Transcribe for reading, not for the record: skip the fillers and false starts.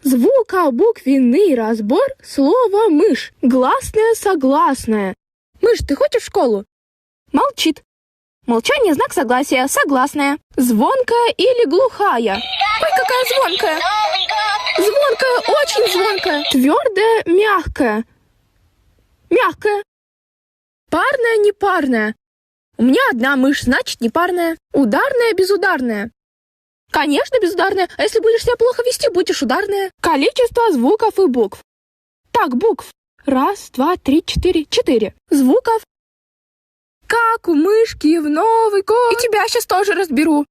Звукобуквенный разбор слова «мышь». Гласное, согласное. Мышь, ты хочешь в школу? Молчит. Молчание — знак согласия. Согласная. Звонкая или глухая? Ой, какая звонкая. Звонкая, очень звонкая. Твердая, мягкая. Мягкая. Парная, непарная. У меня одна мышь, значит непарная. Ударная, безударная. Конечно, безударная. А если будешь себя плохо вести, будешь ударная. Количество звуков и букв. Так, букв. 1, 2, 3, 4. 4. Звуков. Как у мышки в Новый год. И тебя сейчас тоже разберу.